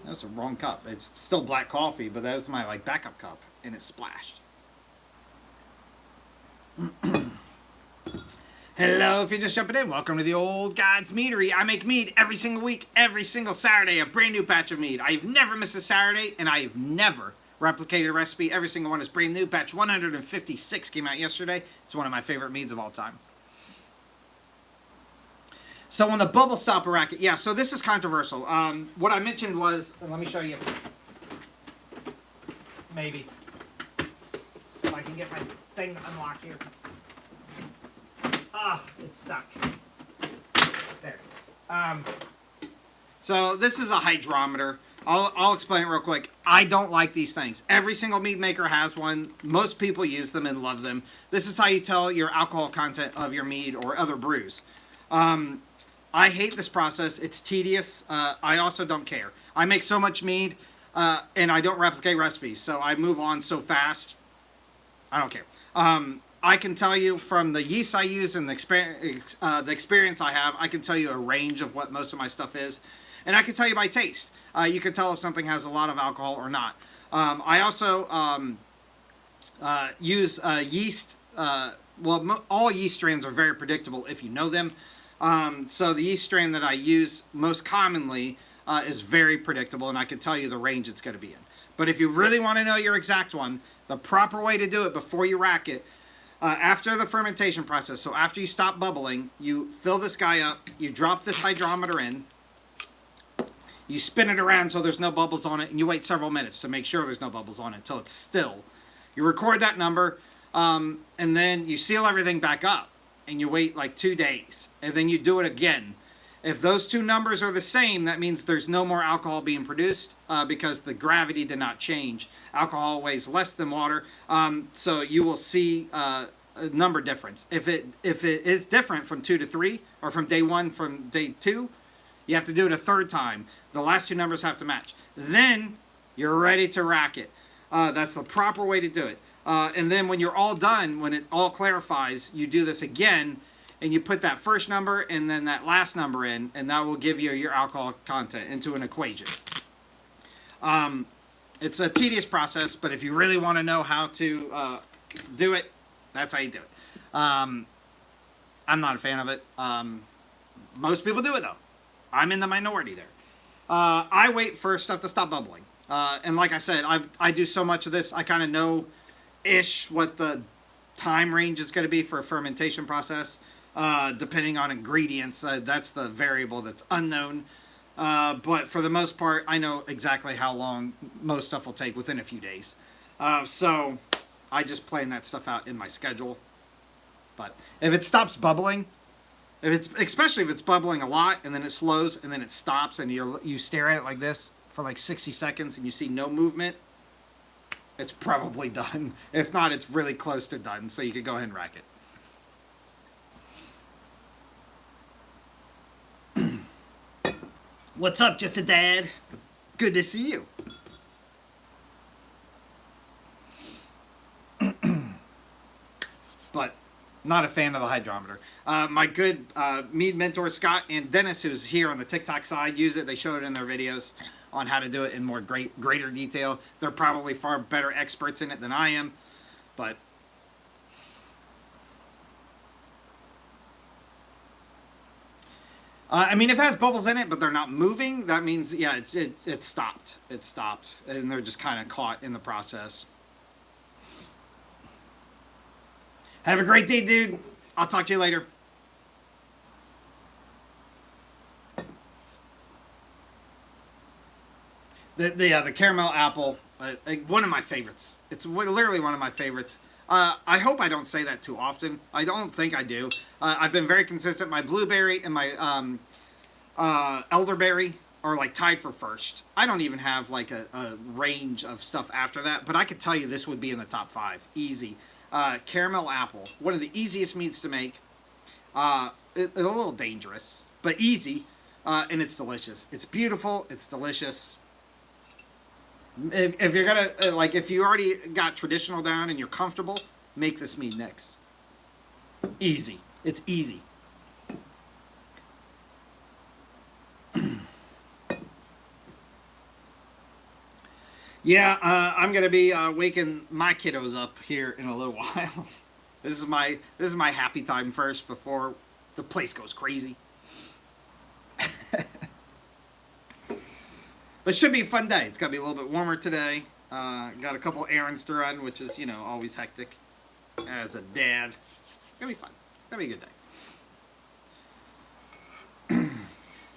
that's the wrong cup. It's still black coffee, but that was my like backup cup, and it splashed. Hello, if you're just jumping in, welcome to the Old God's Meadery. I make mead every single week, every single Saturday, a brand new batch of mead. I've never missed a Saturday, and I've never replicated a recipe. Every single one is brand new. Batch 156 came out yesterday. It's one of my favorite meads of all time. So on the bubble stopper racket, yeah, so this is controversial. What I mentioned was, and let me show you, maybe, if I can get my thing to unlock here. Ah, it's stuck. There it is. So this is a hydrometer. I'll explain it real quick. I don't like these things. Every single mead maker has one. Most people use them and love them. This is how you tell your alcohol content of your mead or other brews. I hate this process. It's tedious. I also don't care. I make so much mead, and I don't replicate recipes, so I move on so fast. I don't care. I can tell you from the yeast I use and the experience I have, I can tell you a range of what most of my stuff is, and I can tell you by taste. You can tell if something has a lot of alcohol or not. I also use yeast. Well, all yeast strains are very predictable if you know them. So the yeast strain that I use most commonly is very predictable, and I can tell you the range it's going to be in. But if you really want to know your exact one, the proper way to do it before you rack it, after the fermentation process, so after you stop bubbling, you fill this guy up, you drop this hydrometer in, you spin it around so there's no bubbles on it, and you wait several minutes to make sure there's no bubbles on it until it's still. You record that number, and then you seal everything back up, and you wait like 2 days, and then you do it again. If those two numbers are the same, that means there's no more alcohol being produced because the gravity did not change. Alcohol weighs less than water, so you will see a number difference. If it is different from 2 to 3, or from day 1 from day 2, you have to do it a third time. The last two numbers have to match. Then you're ready to rack it. That's the proper way to do it. And then when you're all done, when it all clarifies, you do this again, and you put that first number and then that last number in, and that will give you your alcohol content into an equation. It's a tedious process, but if you really want to know how to do it, that's how you do it. I'm not a fan of it. Most people do it, though. I'm in the minority there. I wait for stuff to stop bubbling. And like I said, I do so much of this, I kind of know-ish what the time range is going to be for a fermentation process. Depending on ingredients, that's the variable that's unknown. But for the most part, I know exactly how long most stuff will take within a few days. So I just plan that stuff out in my schedule. But if it stops bubbling, especially if it's bubbling a lot and then it slows and then it stops and you stare at it like this for like 60 seconds and you see no movement, it's probably done. If not, it's really close to done, so you could go ahead and rack it. What's up, just a dad? Good to see you. But not a fan of the hydrometer. My good Mead mentor Scott and Dennis, who's here on the TikTok side, use it. They show it in their videos on how to do it in more greater detail. They're probably far better experts in it than I am, but I mean, if it has bubbles in it, but they're not moving, that means, yeah, it stopped. It stopped, and they're just kind of caught in the process. Have a great day, dude. I'll talk to you later. The caramel apple, one of my favorites. It's literally one of my favorites. I hope I don't say that too often. I don't think I do. I've been very consistent. My blueberry and my elderberry are like tied for first. I don't even have like a range of stuff after that, but I could tell you this would be in the top 5. Easy. Caramel apple, one of the easiest meats to make. It's a little dangerous, but easy, and it's delicious. It's beautiful. It's delicious. If you're gonna if you already got traditional down and you're comfortable, make this mead next. Easy. It's easy. Yeah, I'm gonna be waking my kiddos up here in a little while. This is my happy time first before the place goes crazy. But it should be a fun day. It's gonna be a little bit warmer today. Got a couple errands to run, which is always hectic as a dad. It's gonna be fun. It's gonna be a good day.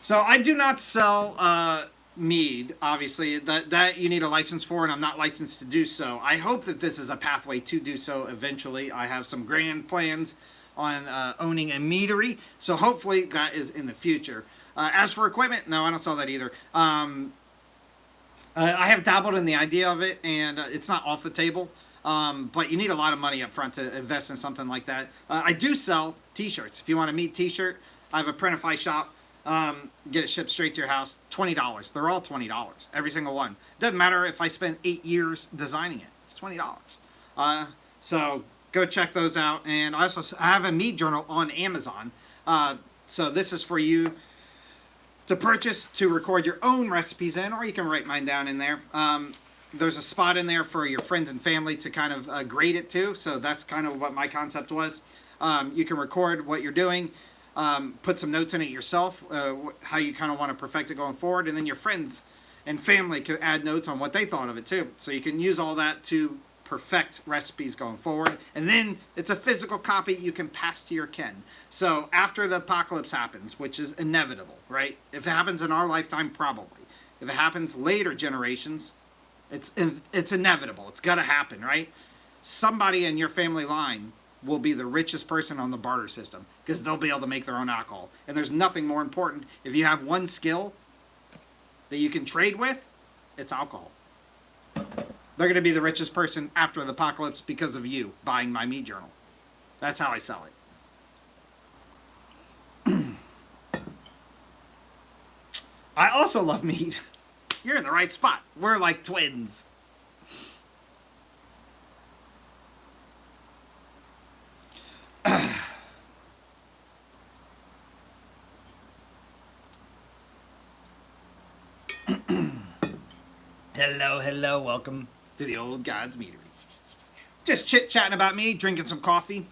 So I do not sell mead, obviously. That you need a license for, and I'm not licensed to do so. I hope that this is a pathway to do so eventually. I have some grand plans on owning a meadery, so hopefully that is in the future. As for equipment, no, I don't sell that either. I have dabbled in the idea of it, and it's not off the table. But you need a lot of money up front to invest in something like that. I do sell t-shirts. If you want a mead t-shirt, I have a Printify shop. Get it shipped straight to your house. $20. They're all $20. Every single one. Doesn't matter if I spend 8 years designing it. It's $20. So go check those out. And I have a mead journal on Amazon. So this is for you to purchase to record your own recipes in, or you can write mine down in there. There's a spot in there for your friends and family to kind of grade it to. So that's kind of what my concept was. You can record what you're doing. Put some notes in it yourself, how you kind of want to perfect it going forward, and then your friends and family can add notes on what they thought of it too. So you can use all that to perfect recipes going forward, and then it's a physical copy you can pass to your kin. So after the apocalypse happens, which is inevitable, right? If it happens in our lifetime, probably. If it happens later generations, it's inevitable. It's got to happen, right? Somebody in your family line will be the richest person on the barter system because they'll be able to make their own alcohol. And there's nothing more important. If you have one skill that you can trade with, it's alcohol. They're going to be the richest person after the apocalypse because of you buying my mead journal. That's how I sell it. I also love mead. You're in the right spot. We're like twins. Hello, welcome to the Old God's Meadery. Just chit-chatting about me, drinking some coffee,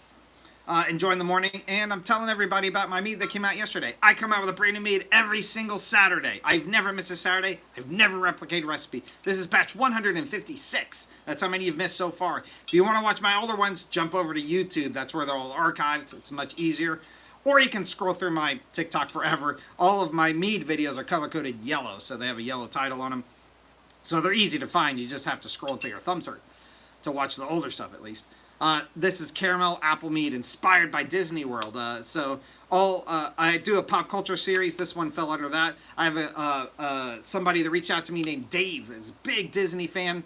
enjoying the morning, and I'm telling everybody about my mead that came out yesterday. I come out with a brand new mead every single Saturday. I've never missed a Saturday. I've never replicated a recipe. This is batch 156. That's how many you've missed so far. If you want to watch my older ones, jump over to YouTube. That's where they're all archived. It's much easier. Or you can scroll through my TikTok forever. All of my mead videos are color-coded yellow, so they have a yellow title on them. So they're easy to find. You just have to scroll until your thumbs hurt. to watch the older stuff at least. This is caramel apple mead inspired by Disney World. I do a pop culture series. This one fell under that. I have somebody that reached out to me named Dave. Is a big Disney fan.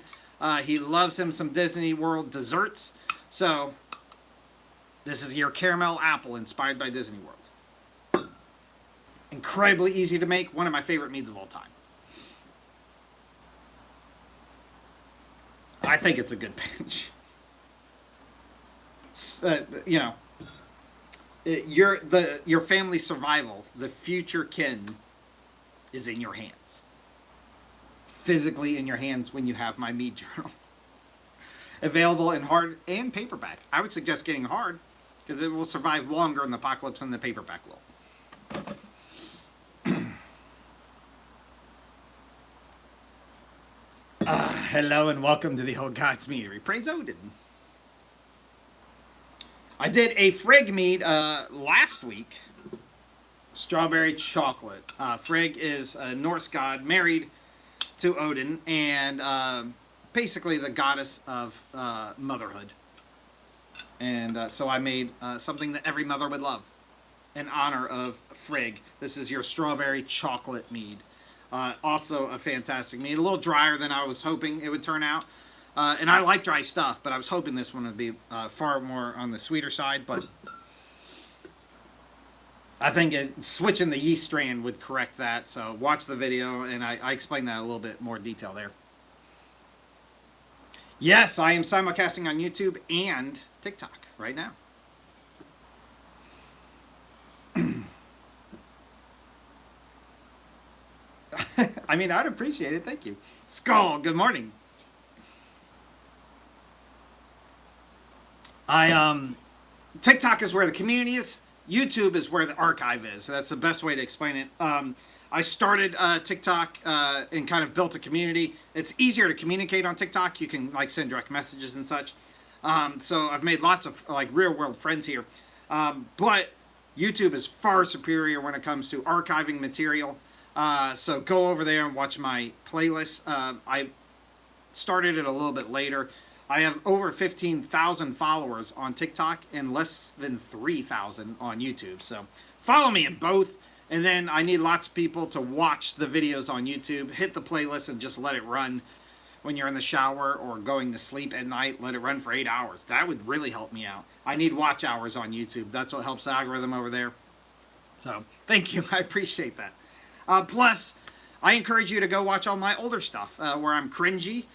He loves him some Disney World desserts. So this is your caramel apple inspired by Disney World. Incredibly easy to make. One of my favorite meads of all time. I think it's a good pinch. You know, your family's survival, the future kin, is in your hands. Physically in your hands when you have my mead journal. Available in hard and paperback. I would suggest getting hard because it will survive longer in the apocalypse than the paperback will. Hello and welcome to the Old God's Meadery. Praise Odin. I did a Frigg mead last week. Strawberry chocolate. Frigg is a Norse god married to Odin and basically the goddess of motherhood. And so I made something that every mother would love in honor of Frigg. This is your strawberry chocolate mead. Also a fantastic mead. A little drier than I was hoping it would turn out. And I like dry stuff, but I was hoping this one would be far more on the sweeter side. But I think switching the yeast strain would correct that. So watch the video, and I explain that in a little bit more detail there. Yes, I am simulcasting on YouTube and TikTok right now. I mean, I'd appreciate it. Thank you. Skull, good morning. TikTok is where the community is. YouTube is where the archive is. So that's the best way to explain it. I started TikTok and kind of built a community. It's easier to communicate on TikTok. You can like send direct messages and such. So I've made lots of like real world friends here. But YouTube is far superior when it comes to archiving material. So go over there and watch my playlist. I started it a little bit later. I have over 15,000 followers on TikTok and less than 3,000 on YouTube. So follow me in both. And then I need lots of people to watch the videos on YouTube. Hit the playlist and just let it run when you're in the shower or going to sleep at night. Let it run for 8 hours. That would really help me out. I need watch hours on YouTube. That's what helps the algorithm over there. So thank you. I appreciate that. Plus, I encourage you to go watch all my older stuff where I'm cringy.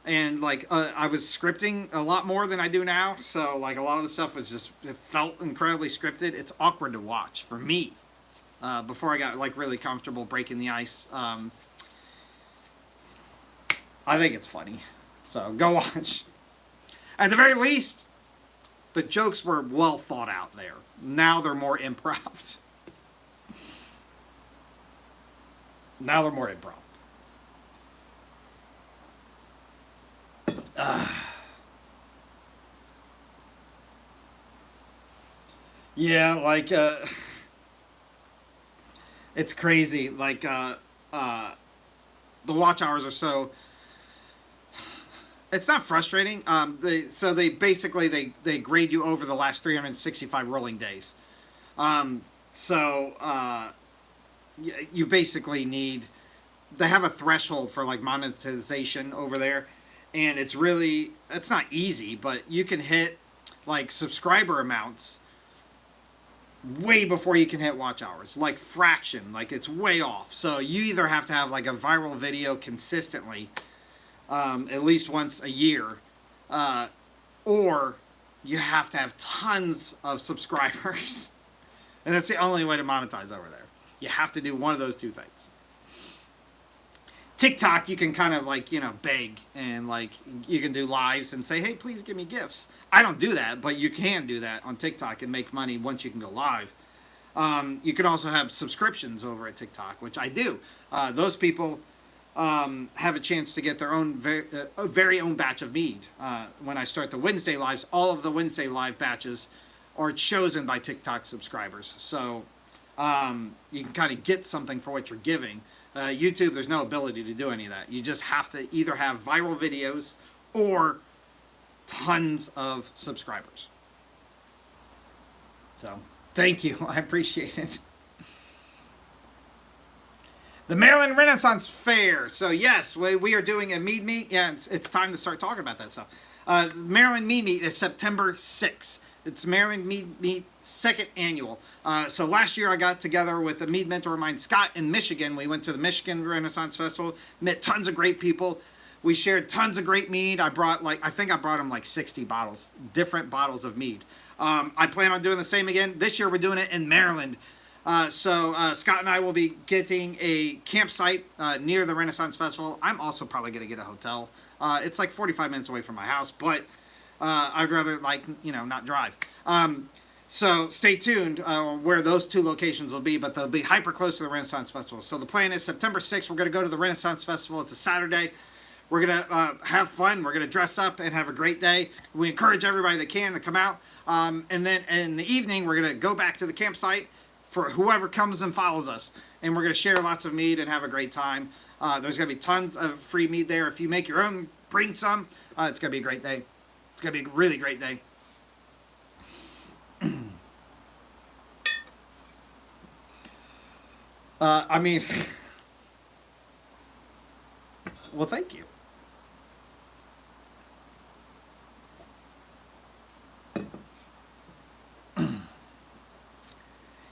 And like I was scripting a lot more than I do now, so like a lot of the stuff was just, it felt incredibly scripted. It's awkward to watch for me. Before I got like really comfortable breaking the ice, I think it's funny. So go watch. At the very least, the jokes were well thought out there. Now they're more improv. Now they're more improv. Yeah, like it's crazy. Like the watch hours are so. It's not frustrating. They basically they grade you over the last 365 rolling days. You basically need. They have a threshold for like monetization over there. And it's not easy, but you can hit like subscriber amounts way before you can hit watch hours, like fraction, like it's way off. So you either have to have like a viral video consistently, at least once a year, or you have to have tons of subscribers. And that's the only way to monetize over there. You have to do one of those two things. TikTok, you can kind of like, beg and like you can do lives and say, hey, please give me gifts. I don't do that, but you can do that on TikTok and make money once you can go live. You can also have subscriptions over at TikTok, which I do. Those people have a chance to get their own very own batch of mead. When I start the Wednesday lives, all of the Wednesday live batches are chosen by TikTok subscribers. So you can kind of get something for what you're giving. YouTube, there's no ability to do any of that. You just have to either have viral videos or tons of subscribers. So, thank you. I appreciate it. The Maryland Renaissance Fair. So, yes, we are doing a mead meet. Yeah, it's time to start talking about that stuff. Maryland Mead Meet is September 6th. It's Maryland Mead Meet second annual. So last year I got together with a mead mentor of mine, Scott, in Michigan. We went to the Michigan Renaissance Festival, met tons of great people. We shared tons of great mead. I think I brought him like 60 bottles, different bottles of mead. I plan on doing the same again. This year we're doing it in Maryland. So Scott and I will be getting a campsite near the Renaissance Festival. I'm also probably going to get a hotel. It's like 45 minutes away from my house, but I'd rather, not drive. So stay tuned where those two locations will be, but they'll be hyper close to the Renaissance Festival. So the plan is September 6th, we're going to go to the Renaissance Festival. It's a Saturday. We're going to have fun. We're going to dress up and have a great day. We encourage everybody that can to come out. And then in the evening, we're going to go back to the campsite for whoever comes and follows us. And we're going to share lots of mead and have a great time. There's going to be tons of free mead there. If you make your own, bring some. It's going to be a great day. It's going to be a really great day. Well, thank you.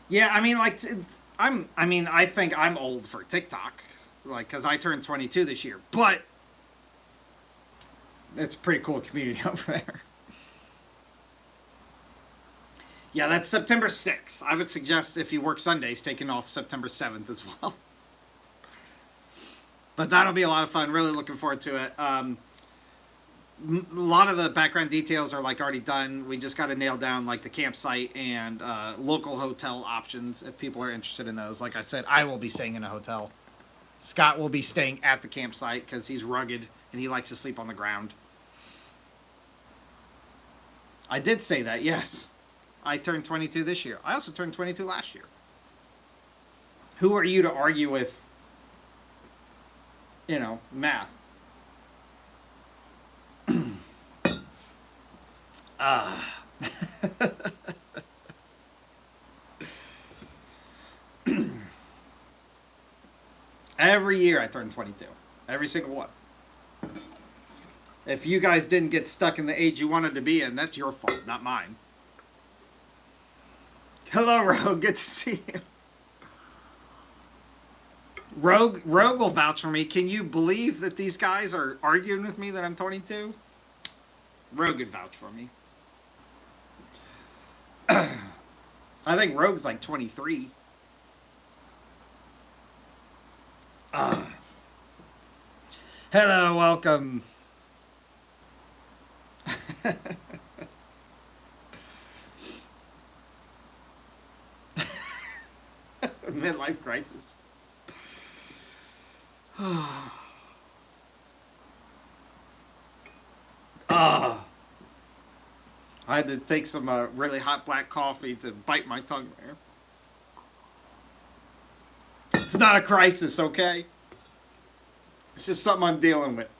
Yeah, I think I'm old for TikTok, because I turned 22 this year, but it's a pretty cool community over there. Yeah, that's September 6th. I would suggest if you work Sundays, taking off September 7th as well. But that'll be a lot of fun. Really looking forward to it. A lot of the background details are already done. We just got to nail down the campsite and local hotel options if people are interested in those. Like I said, I will be staying in a hotel. Scott will be staying at the campsite because he's rugged and he likes to sleep on the ground. I did say that, yes. I turned 22 this year. I also turned 22 last year. Who are you to argue with, math? Every year I turn 22. Every single one. If you guys didn't get stuck in the age you wanted to be in, that's your fault, not mine. Hello, Rogue. Good to see you. Rogue will vouch for me. Can you believe that these guys are arguing with me that I'm 22? Rogue would vouch for me. I think Rogue's 23. Hello, welcome. Midlife crisis. I had to take some really hot black coffee to bite my tongue there. It's not a crisis, okay? It's just something I'm dealing with.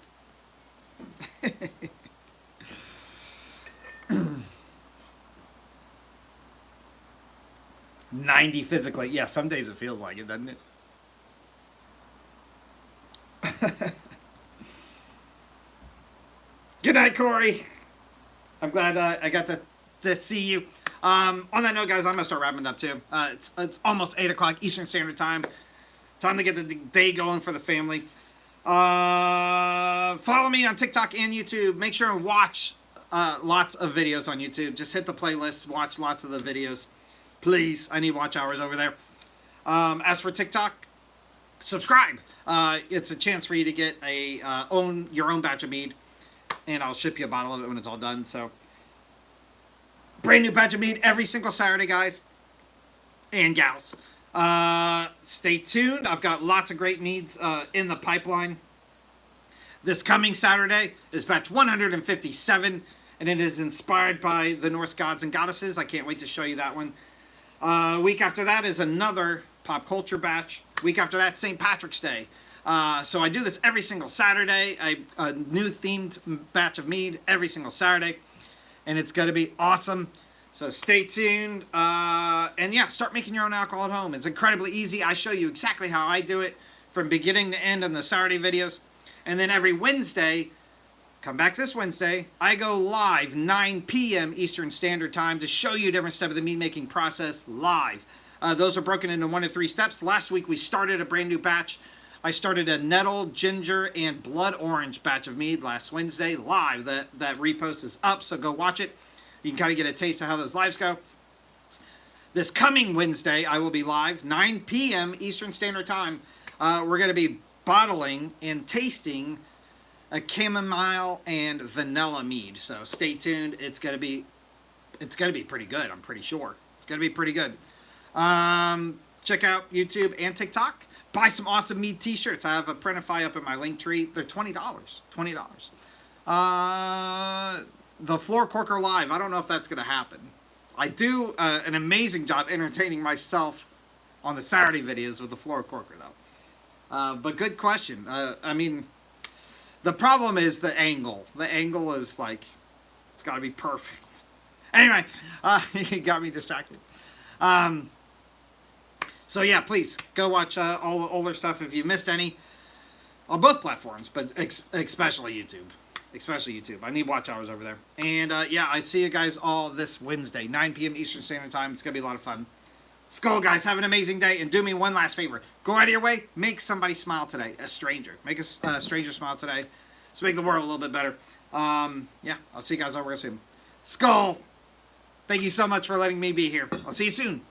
90 physically. Yeah, some days it feels like it, doesn't it? Good night, Corey. I'm glad I got to see you. On that note, guys, I'm going to start wrapping it up, too. It's almost 8 o'clock Eastern Standard Time. Time to get the day going for the family. Follow me on TikTok and YouTube. Make sure and watch lots of videos on YouTube. Just hit the playlist. Watch lots of the videos. Please, I need watch hours over there. As for TikTok, subscribe. It's a chance for you to get your own batch of mead, and I'll ship you a bottle of it when it's all done. So, brand new batch of mead every single Saturday, guys and gals. Stay tuned. I've got lots of great meads in the pipeline. This coming Saturday is batch 157, and it is inspired by the Norse gods and goddesses. I can't wait to show you that one. Week after that is another pop culture batch. Week after that, St. Patrick's Day. So I do this every single Saturday. A new themed batch of mead every single Saturday. And it's going to be awesome. So stay tuned. And yeah, start making your own alcohol at home. It's incredibly easy. I show you exactly how I do it from beginning to end on the Saturday videos. And then every Wednesday, come back this Wednesday, I go live 9 p.m. Eastern Standard Time to show you different steps of the mead making process live. Those are broken into 1 to 3 steps. Last week we started a brand new batch. I started a nettle, ginger, and blood orange batch of mead last Wednesday live. That repost is up, so go watch it. You can kind of get a taste of how those lives go. This coming Wednesday, I will be live 9 p.m. Eastern Standard Time. We're going to be bottling and tasting a chamomile and vanilla mead. So stay tuned. It's gonna be pretty good. I'm pretty sure it's gonna be pretty good. Check out YouTube and TikTok. Buy some awesome mead T-shirts. I have a Printify up in my link tree. They're $20. The floor corker live. I don't know if that's gonna happen. I do an amazing job entertaining myself on the Saturday videos with the floor corker though. But good question. I mean, the problem is the angle. The angle is like, it's got to be perfect. Anyway, you got me distracted. So yeah, please go watch all the older stuff if you missed any on both platforms, but especially YouTube. Especially YouTube. I need watch hours over there. And yeah, I see you guys all this Wednesday, 9 p.m. Eastern Standard Time. It's going to be a lot of fun. Skull, guys, have an amazing day, and do me one last favor. Go out of your way, make somebody smile today, a stranger. Make a stranger smile today. Let's make the world a little bit better. Yeah, I'll see you guys over soon. Skull, thank you so much for letting me be here. I'll see you soon.